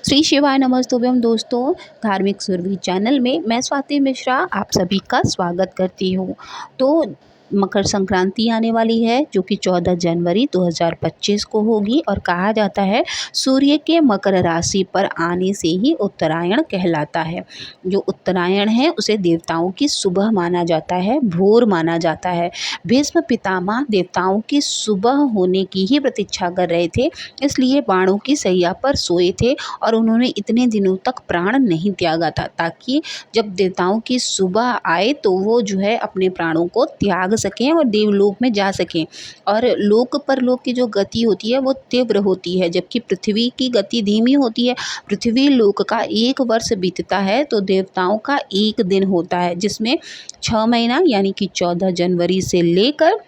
श्री शिवाय नमस्तुभ्यम दोस्तों। धार्मिक सुरभि चैनल में मैं स्वाति मिश्रा आप सभी का स्वागत करती हूँ। तो मकर संक्रांति आने वाली है जो कि 14 जनवरी 2025 को होगी और कहा जाता है सूर्य के मकर राशि पर आने से ही उत्तरायण कहलाता है। जो उत्तरायण है उसे देवताओं की सुबह माना जाता है, भोर माना जाता है। भीष्म पितामह देवताओं की सुबह होने की ही प्रतीक्षा कर रहे थे, इसलिए बाणों की सैया पर सोए थे और उन्होंने इतने दिनों तक प्राण नहीं त्यागा था, ताकि जब देवताओं की सुबह आए तो वो जो है अपने प्राणों को त्याग सकें और देवलोक में जा सकें। और लोक परलोक की जो गति होती है वो तीव्र होती है, जबकि पृथ्वी की गति धीमी होती है। पृथ्वी लोक का 1 वर्ष बीतता है तो देवताओं का 1 दिन होता है, जिसमें 6 महीना यानी कि 14 जनवरी से लेकर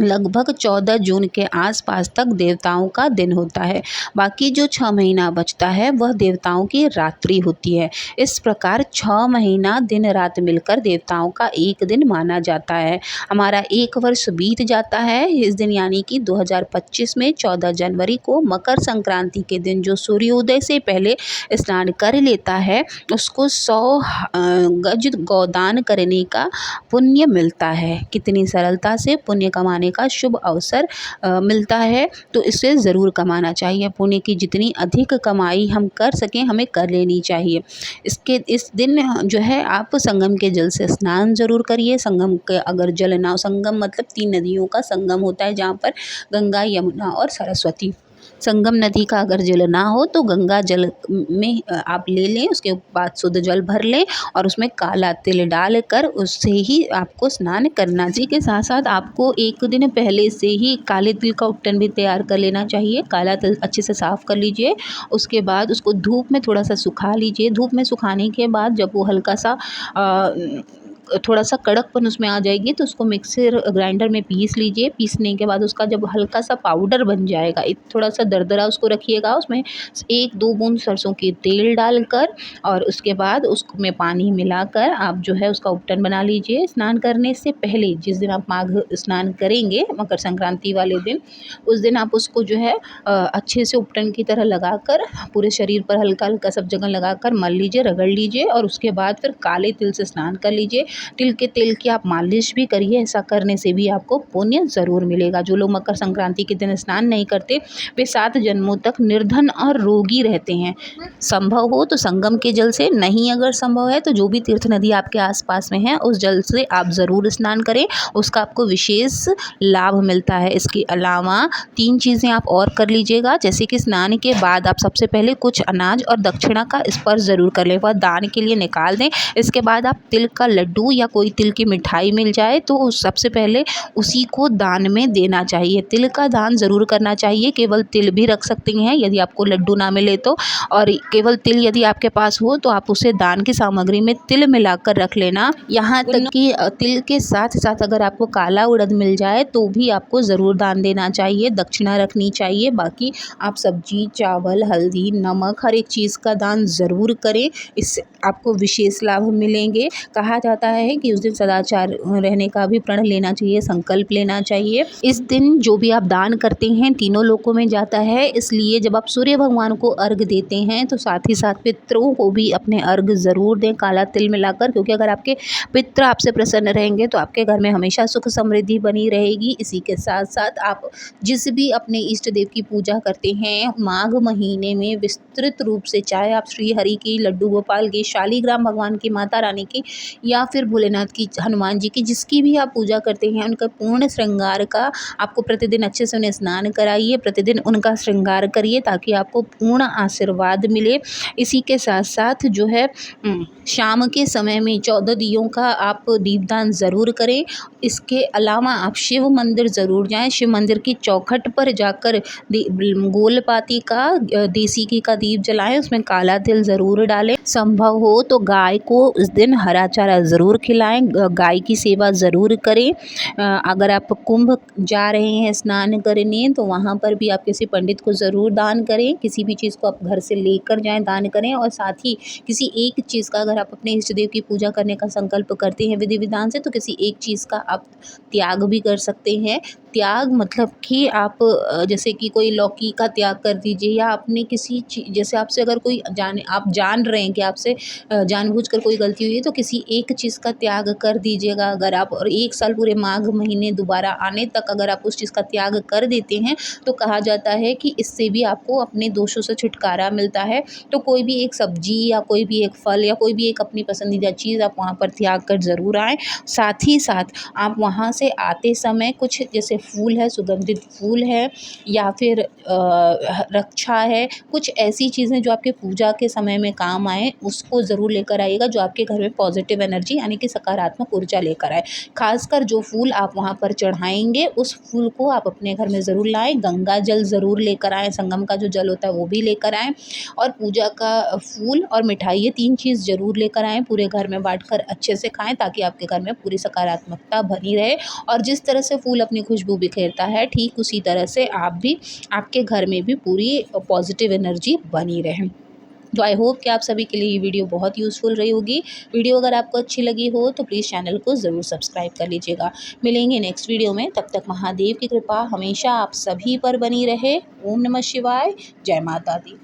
लगभग 14 जून के आसपास तक देवताओं का दिन होता है। बाकी जो 6 महीना बचता है वह देवताओं की रात्रि होती है। इस प्रकार 6 महीना दिन रात मिलकर देवताओं का 1 दिन माना जाता है। हमारा 1 वर्ष बीत जाता है इस दिन, यानी कि 2025 में 14 जनवरी को मकर संक्रांति के दिन जो सूर्योदय से पहले स्नान कर लेता है उसको 100 गज गोदान करने का पुण्य मिलता है। कितनी सरलता से पुण्य कमाने का शुभ अवसर मिलता है, तो इसे ज़रूर कमाना चाहिए। पुण्य की जितनी अधिक कमाई हम कर सकें हमें कर लेनी चाहिए। इस दिन जो है आप संगम के जल से स्नान ज़रूर करिए। संगम के अगर जल ना हो, संगम मतलब 3 नदियों का संगम होता है जहाँ पर गंगा, यमुना और सरस्वती। संगम नदी का अगर जल ना हो तो गंगा जल में आप ले लें, उसके बाद शुद्ध जल भर लें और उसमें काला तिल डालकर उससे ही आपको स्नान करना चाहिए। के साथ साथ आपको 1 दिन पहले से ही काले तिल का उपटन भी तैयार कर लेना चाहिए। काला तिल अच्छे से साफ़ कर लीजिए, उसके बाद उसको धूप में थोड़ा सा सुखा लीजिए। धूप में सुखाने के बाद जब वो हल्का सा थोड़ा सा कड़कपन उसमें आ जाएगी तो उसको मिक्सर ग्राइंडर में पीस लीजिए। पीसने के बाद उसका जब हल्का सा पाउडर बन जाएगा, थोड़ा सा दरदरा उसको रखिएगा। उसमें 1-2 बूंद सरसों के तेल डालकर और उसके बाद उसमें पानी मिलाकर आप जो है उसका उपटन बना लीजिए। स्नान करने से पहले जिस दिन आप माघ स्नान करेंगे मकर संक्रांति वाले दिन, उस दिन आप उसको जो है अच्छे से उपटन की तरह लगाकर पूरे शरीर पर हल्का हल्का सब जगह लगाकर मल लीजिए, रगड़ लीजिए और उसके बाद फिर काले तिल से स्नान कर लीजिए। तिल के तेल की आप मालिश भी करिए, ऐसा करने से भी आपको पुण्य ज़रूर मिलेगा। जो लोग मकर संक्रांति के दिन स्नान नहीं करते वे 7 जन्मों तक निर्धन और रोगी रहते हैं। संभव हो तो संगम के जल से, नहीं अगर संभव है तो जो भी तीर्थ नदी आपके आसपास में है उस जल से आप ज़रूर स्नान करें, उसका आपको विशेष लाभ मिलता है। इसके अलावा 3 चीज़ें आप और कर लीजिएगा, जैसे कि स्नान के बाद आप सबसे पहले कुछ अनाज और दक्षिणा का स्पर्श ज़रूर कर लें, वह दान के लिए निकाल दें। इसके बाद आप तिल का लड्डू या कोई तिल की मिठाई मिल जाए तो सबसे पहले उसी को दान में देना चाहिए। तिल का दान ज़रूर करना चाहिए। केवल तिल भी रख सकते हैं यदि आपको लड्डू ना मिले तो, और केवल तिल यदि आपके पास हो तो आप उसे दान की सामग्री में तिल मिलाकर रख लेना। यहाँ तक कि तिल के साथ साथ अगर आपको काला उड़द मिल जाए तो भी आपको ज़रूर दान देना चाहिए, दक्षिणा रखनी चाहिए। बाकी आप सब्जी, चावल, हल्दी, नमक हर एक चीज़ का दान ज़रूर करें, इससे आपको विशेष लाभ मिलेंगे। कहा जाता है कि उस दिन सदाचार रहने का भी प्रण लेना चाहिए, संकल्प लेना चाहिए। इस दिन जो भी आप दान करते हैं तीनों लोकों में जाता है, इसलिए जब आप सूर्य भगवान को अर्घ देते हैं तो साथ ही साथ पितरों को भी अपने अर्घ ज़रूर दें काला तिल मिलाकर, क्योंकि अगर आपके पितर आपसे प्रसन्न रहेंगे तो आपके घर में हमेशा सुख समृद्धि बनी रहेगी। इसी के साथ साथ आप जिस भी अपने इष्ट देव की पूजा करते हैं माघ महीने में विस्तृत रूप से, चाहे आप श्री हरि की, लड्डू गोपाल की, शालीग्राम भगवान की, माता रानी की या फिर भोलेनाथ की, हनुमान जी की, जिसकी भी आप पूजा करते हैं उनका पूर्ण श्रृंगार का आपको प्रतिदिन अच्छे से उन्हें स्नान कराइए, प्रतिदिन उनका श्रृंगार करिए ताकि आपको पूर्ण आशीर्वाद मिले। इसी के साथ साथ जो है शाम के समय में 14 दियों का आप दीपदान ज़रूर करें। इसके अलावा आप शिव मंदिर ज़रूर जाएं। शिव मंदिर की चौखट पर जाकर गोलपाती का, देसी घी का दीप जलाएं, उसमें काला तिल ज़रूर डालें। संभव हो तो गाय को उस दिन हरा चारा ज़रूर ज़रूर खिलाएं, गाय की सेवा ज़रूर करें। अगर आप कुंभ जा रहे हैं स्नान करने तो वहाँ पर भी आप किसी पंडित को ज़रूर दान करें। किसी भी चीज़ को आप घर से लेकर जाएं, दान करें। और साथ ही किसी एक चीज़ का, अगर आप अपने इष्ट देव की पूजा करने का संकल्प करते हैं विधि विधान से, तो किसी एक चीज़ का आप त्याग भी कर सकते हैं। त्याग मतलब कि आप जैसे कि कोई लौकी का त्याग कर दीजिए, या अपने किसी जैसे आपसे अगर कोई आप जान रहे हैं कि आपसे जानबूझकर कोई गलती हुई है, तो किसी एक चीज़ का त्याग कर दीजिएगा अगर आप। और 1 साल पूरे माघ महीने दोबारा आने तक अगर आप उस चीज़ का त्याग कर देते हैं, तो कहा जाता है कि इससे भी आपको अपने दोषों से छुटकारा मिलता है। तो कोई भी एक सब्जी या कोई भी एक फल या कोई भी एक अपनी पसंदीदा चीज़ आप वहाँ पर त्याग कर ज़रूर आएँ। साथ ही साथ आप वहाँ से आते समय कुछ जैसे फूल है, सुगंधित फूल है, या फिर रक्षा है, कुछ ऐसी चीज़ें जो आपके पूजा के समय में काम आए, उसको ज़रूर लेकर आइएगा, जो आपके घर में पॉजिटिव एनर्जी यानी कि सकारात्मक ऊर्जा लेकर आए। खासकर जो फूल आप वहाँ पर चढ़ाएँगे, उस फूल को आप अपने घर में ज़रूर लाएँ। गंगा जल ज़रूर लेकर आएँ, संगम का जो जल होता है वो भी लेकर आएँ, और पूजा का फूल और मिठाई, ये 3 चीज़ ज़रूर लेकर आएँ। पूरे घर में बाँटकर अच्छे से खाएँ, ताकि आपके घर में पूरी सकारात्मकता बनी रहे। और जिस तरह से फूल अपनी खुशबू बिखेरता है, ठीक उसी तरह से आप भी, आपके घर में भी पूरी पॉजिटिव एनर्जी बनी रहे। तो आई होप कि आप सभी के लिए ये वीडियो बहुत यूज़फुल रही होगी। वीडियो अगर आपको अच्छी लगी हो तो प्लीज़ चैनल को ज़रूर सब्सक्राइब कर लीजिएगा। मिलेंगे नेक्स्ट वीडियो में, तब तक महादेव की कृपा हमेशा आप सभी पर बनी रहे। ओम नमः शिवाय। जय माता दी।